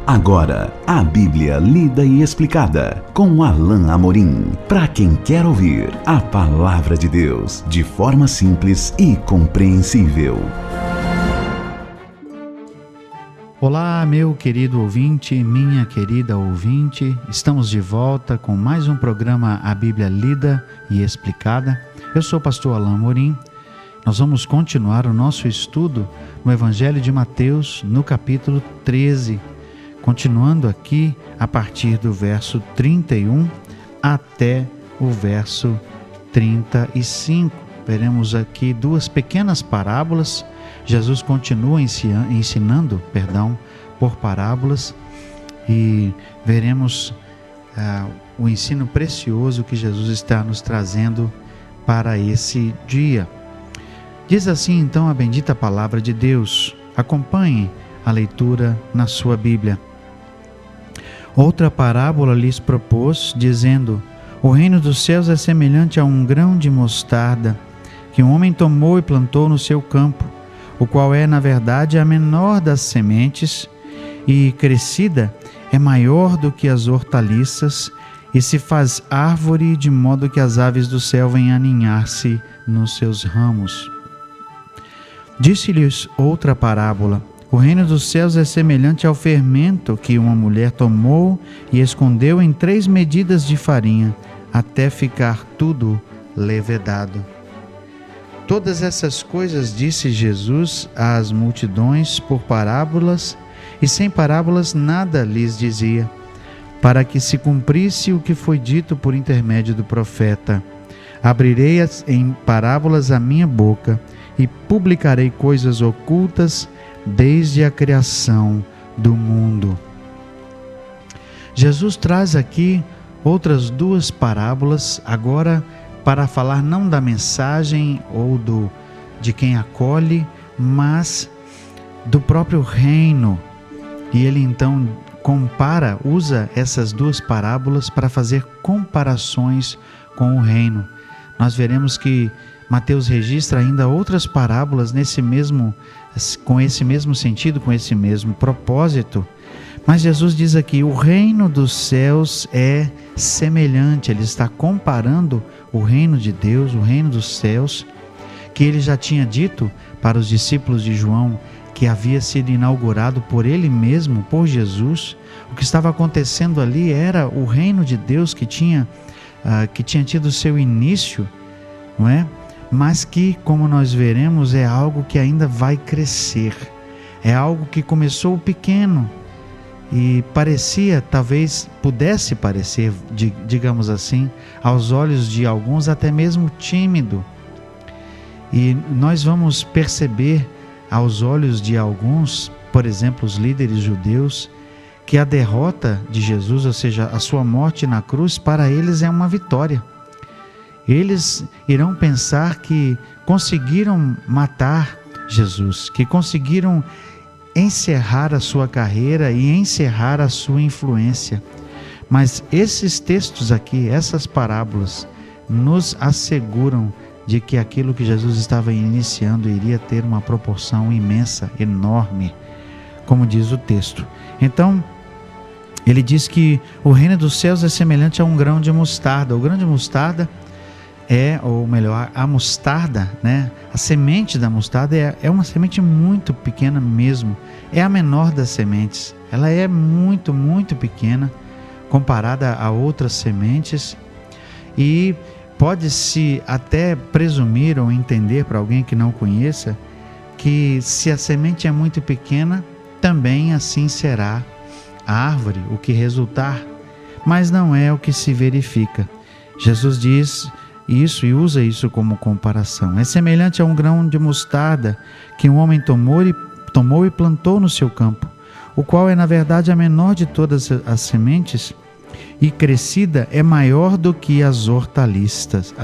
Agora, a Bíblia lida e explicada com Alain Amorim. Para quem quer ouvir a Palavra de Deus de forma simples e compreensível. Olá, meu querido ouvinte, minha querida ouvinte. Estamos de volta com mais um programa A Bíblia lida e explicada. Eu sou o pastor Alain Amorim. Nós vamos continuar o nosso estudo no Evangelho de Mateus, no capítulo 13. Continuando aqui a partir do verso 31 até o verso 35. Veremos aqui duas pequenas parábolas. Jesus continua ensinando por parábolas e veremos o ensino precioso que Jesus está nos trazendo para esse dia. Diz assim então a bendita palavra de Deus. Acompanhe a leitura na sua Bíblia. Outra parábola lhes propôs, dizendo: O reino dos céus é semelhante a um grão de mostarda, que um homem tomou e plantou no seu campo, o qual é, na verdade, a menor das sementes, e crescida é maior do que as hortaliças, e se faz árvore, de modo que as aves do céu vêm aninhar-se nos seus ramos. Disse-lhes outra parábola: O reino dos céus é semelhante ao fermento que uma mulher tomou e escondeu em 3 medidas de farinha, até ficar tudo levedado. Todas essas coisas disse Jesus às multidões por parábolas, e sem parábolas nada lhes dizia, para que se cumprisse o que foi dito por intermédio do profeta: Abrirei em parábolas a minha boca, e publicarei coisas ocultas desde a criação do mundo. Jesus traz aqui outras 2 parábolas, agora para falar não da mensagem ou de quem acolhe, mas do próprio reino. E ele então usa essas 2 parábolas para fazer comparações com o reino. Nós veremos que Mateus registra ainda outras parábolas com esse mesmo sentido, com esse mesmo propósito. Mas Jesus diz aqui: o reino dos céus é semelhante. Ele está comparando o reino de Deus, o reino dos céus, que ele já tinha dito para os discípulos de João, que havia sido inaugurado por ele mesmo, por Jesus. O que estava acontecendo ali era o reino de Deus que tinha tido seu início, não é? Mas que, como nós veremos, é algo que ainda vai crescer. É algo que começou pequeno e talvez pudesse parecer, digamos assim, aos olhos de alguns até mesmo tímido. E nós vamos perceber aos olhos de alguns, por exemplo, os líderes judeus, que a derrota de Jesus, ou seja, a sua morte na cruz, para eles é uma vitória. Eles irão pensar que conseguiram matar Jesus, que conseguiram encerrar a sua carreira e encerrar a sua influência. Mas esses textos aqui, essas parábolas, nos asseguram de que aquilo que Jesus estava iniciando iria ter uma proporção imensa, enorme, como diz o texto. Então, ele diz que o reino dos céus é semelhante a um grão de mostarda. O grão de mostarda a mostarda, né? A semente da mostarda é uma semente muito pequena mesmo. É a menor das sementes. Ela é muito, muito pequena comparada a outras sementes. E pode-se até presumir ou entender, para alguém que não conheça, que se a semente é muito pequena, também assim será a árvore, o que resultar. Mas não é o que se verifica. Jesus diz isso e usa isso como comparação. É semelhante a um grão de mostarda que um homem tomou e plantou no seu campo, o qual é, na verdade, a menor de todas as sementes, e crescida é maior do que as hortaliças,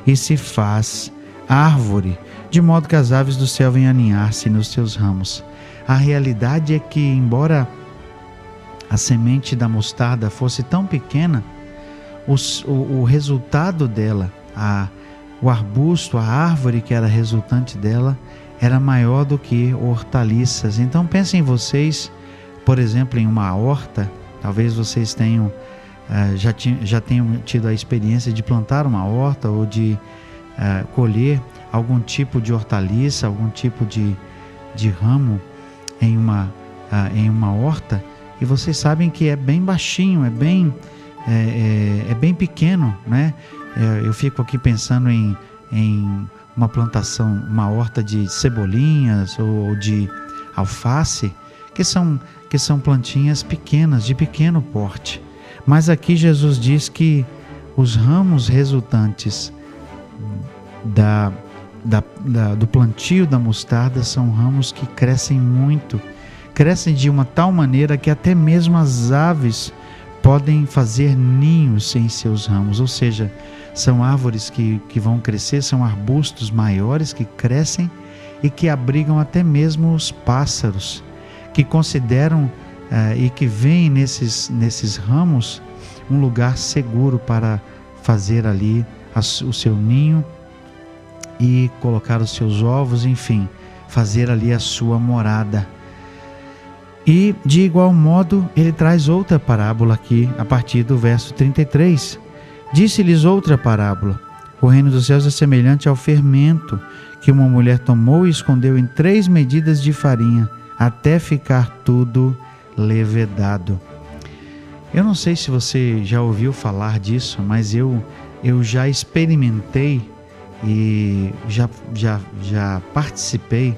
e se faz árvore, de modo que as aves do céu vêm aninhar-se nos seus ramos. A realidade é que, embora a semente da mostarda fosse tão pequena, o resultado dela, o arbusto, a árvore que era resultante dela, era maior do que hortaliças. Então pensem vocês por exemplo, em uma horta. Talvez vocês tenham já tenham tido a experiência de plantar uma horta ou de colher algum tipo de hortaliça, algum tipo de ramo em uma horta, e vocês sabem que é bem baixinho, é bem pequeno, né? Eu fico aqui pensando em uma plantação, uma horta de cebolinhas ou de alface, que são plantinhas pequenas, de pequeno porte. Mas aqui Jesus diz que os ramos resultantes do plantio da mostarda são ramos que crescem muito, crescem de uma tal maneira que até mesmo as aves podem fazer ninhos em seus ramos, ou seja, são árvores que vão crescer, são arbustos maiores que crescem e que abrigam até mesmo os pássaros, que consideram e que veem nesses ramos um lugar seguro para fazer ali o seu ninho e colocar os seus ovos, enfim, fazer ali a sua morada. E de igual modo ele traz outra parábola aqui a partir do verso 33. Disse-lhes outra parábola: o reino dos céus é semelhante ao fermento que uma mulher tomou e escondeu em 3 medidas de farinha, até ficar tudo levedado. Eu não sei se você já ouviu falar disso, mas eu já experimentei e já participei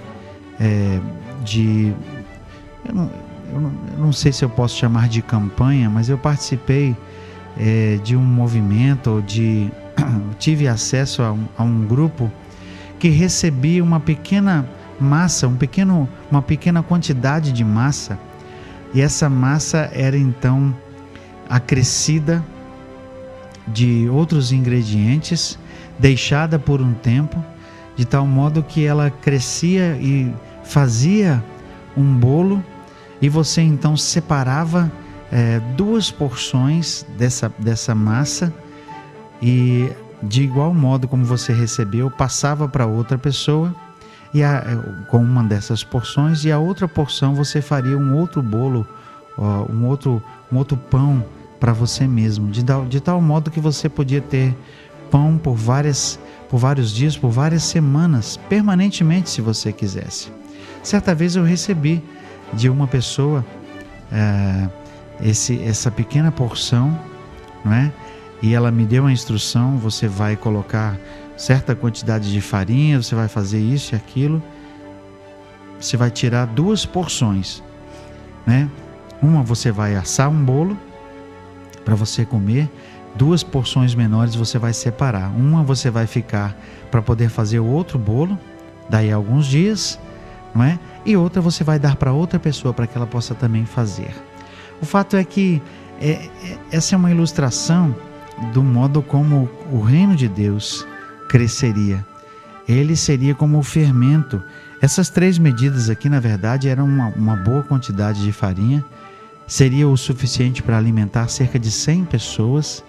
de... Eu não sei se eu posso chamar de campanha, mas eu participei de um movimento, tive acesso a um grupo que recebia uma pequena massa, uma pequena quantidade de massa, e essa massa era então acrescida de outros ingredientes, deixada por um tempo, de tal modo que ela crescia e fazia um bolo, e você então separava 2 porções dessa massa, e de igual modo como você recebeu, passava para outra pessoa com uma dessas porções, e a outra porção você faria um outro bolo, um outro pão para você mesmo, de tal modo que você podia ter pão por vários dias, por várias semanas, permanentemente, se você quisesse. Certa vez eu recebi de uma pessoa essa pequena porção, não é? E ela me deu a instrução: você vai colocar certa quantidade de farinha, você vai fazer isso e aquilo, você vai tirar 2 porções, né? Uma você vai assar um bolo para você comer, 2 porções menores você vai separar. Uma você vai ficar para poder fazer o outro bolo, daí a alguns dias, não é? E outra você vai dar para outra pessoa para que ela possa também fazer. O fato é que essa é uma ilustração do modo como o reino de Deus cresceria. Ele seria como o fermento. Essas 3 medidas aqui, na verdade, eram uma boa quantidade de farinha, seria o suficiente para alimentar cerca de 100 pessoas.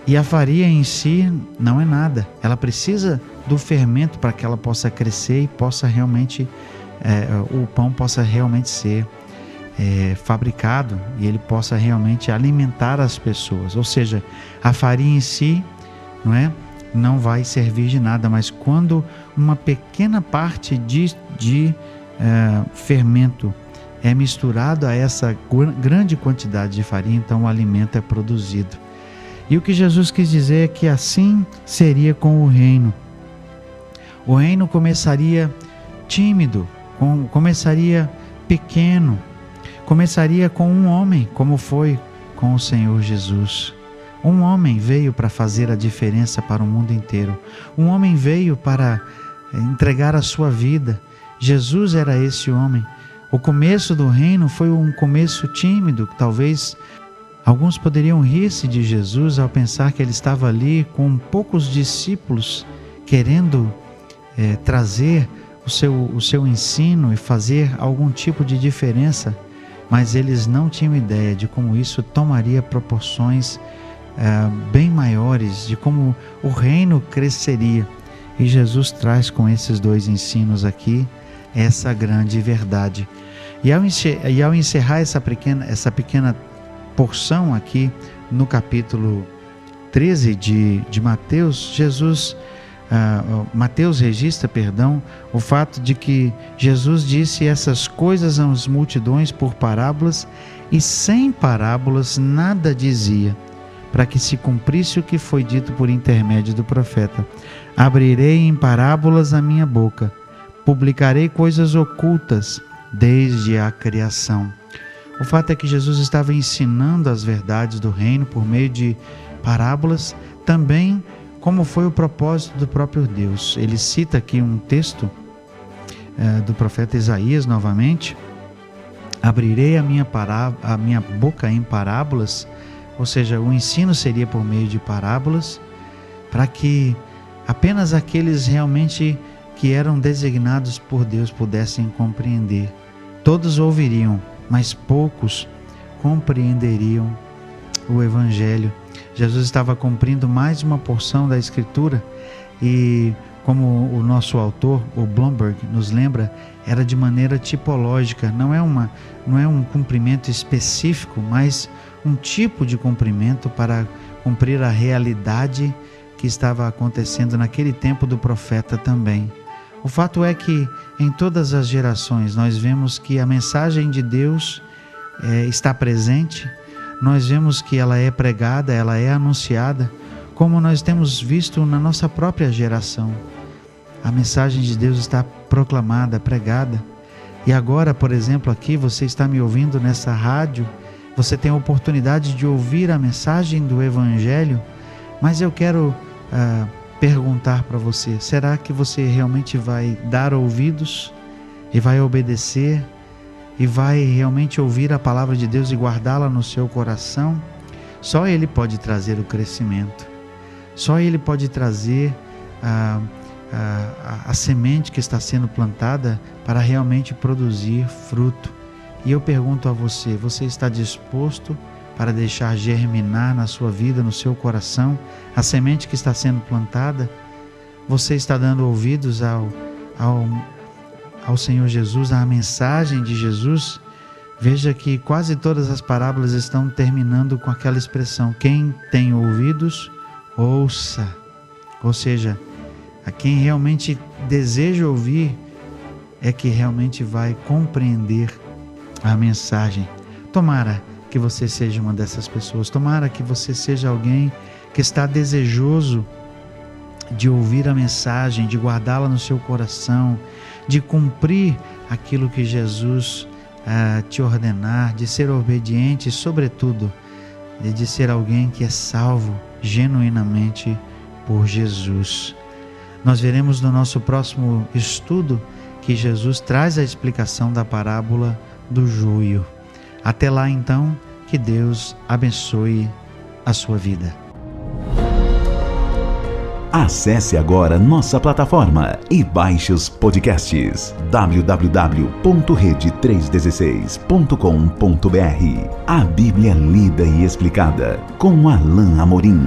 E a farinha em si não é nada, ela precisa do fermento para que ela possa crescer e possa realmente, o pão possa realmente ser fabricado e ele possa realmente alimentar as pessoas. Ou seja, a farinha em si não vai servir de nada, mas quando uma pequena parte de fermento é misturado a essa grande quantidade de farinha, então o alimento é produzido. E o que Jesus quis dizer é que assim seria com o reino. O reino começaria tímido, começaria pequeno, começaria com um homem, como foi com o Senhor Jesus. Um homem veio para fazer a diferença para o mundo inteiro. Um homem veio para entregar a sua vida. Jesus era esse homem. O começo do reino foi um começo tímido. Talvez alguns poderiam rir-se de Jesus ao pensar que ele estava ali com poucos discípulos, querendo trazer o seu ensino e fazer algum tipo de diferença, mas eles não tinham ideia de como isso tomaria proporções bem maiores, de como o reino cresceria. E Jesus traz com esses 2 ensinos aqui essa grande verdade. E ao encerrar essa pequena porção aqui no capítulo 13 de Mateus, Mateus registra, o fato de que Jesus disse essas coisas às multidões por parábolas, e sem parábolas nada dizia, para que se cumprisse o que foi dito por intermédio do profeta: abrirei em parábolas a minha boca, publicarei coisas ocultas desde a criação. O fato é que Jesus estava ensinando as verdades do reino por meio de parábolas, também como foi o propósito do próprio Deus. Ele cita aqui um texto do profeta Isaías novamente: abrirei a minha boca em parábolas, ou seja, o ensino seria por meio de parábolas, para que apenas aqueles realmente que eram designados por Deus pudessem compreender. Todos ouviriam, mas poucos compreenderiam o Evangelho. Jesus estava cumprindo mais uma porção da Escritura e, como o nosso autor, o Blomberg, nos lembra, era de maneira tipológica. Não é um cumprimento específico, mas um tipo de cumprimento para cumprir a realidade que estava acontecendo naquele tempo do profeta também. O fato é que em todas as gerações nós vemos que a mensagem de Deus está presente, nós vemos que ela é pregada, ela é anunciada, como nós temos visto na nossa própria geração. A mensagem de Deus está proclamada, pregada. E agora, por exemplo, aqui você está me ouvindo nessa rádio, você tem a oportunidade de ouvir a mensagem do Evangelho, mas eu quero perguntar para você: será que você realmente vai dar ouvidos e vai obedecer e vai realmente ouvir a palavra de Deus e guardá-la no seu coração? Só Ele pode trazer o crescimento, só Ele pode trazer a semente que está sendo plantada para realmente produzir fruto. E eu pergunto a você: você está disposto para deixar germinar na sua vida, no seu coração, a semente que está sendo plantada? Você está dando ouvidos ao Senhor Jesus, à mensagem de Jesus? Veja que quase todas as parábolas estão terminando com aquela expressão: quem tem ouvidos, ouça. Ou seja, a quem realmente deseja ouvir é que realmente vai compreender a mensagem. Tomara que você seja uma dessas pessoas. Tomara que você seja alguém que está desejoso de ouvir a mensagem, de guardá-la no seu coração, de cumprir aquilo que Jesus te ordenar, de ser obediente e, sobretudo, de ser alguém que é salvo genuinamente por Jesus. Nós veremos no nosso próximo estudo que Jesus traz a explicação da parábola do joio. Até lá, então, que Deus abençoe a sua vida. Acesse agora nossa plataforma e baixe os podcasts www.rede316.com.br. A Bíblia lida e explicada com Alain Amorim.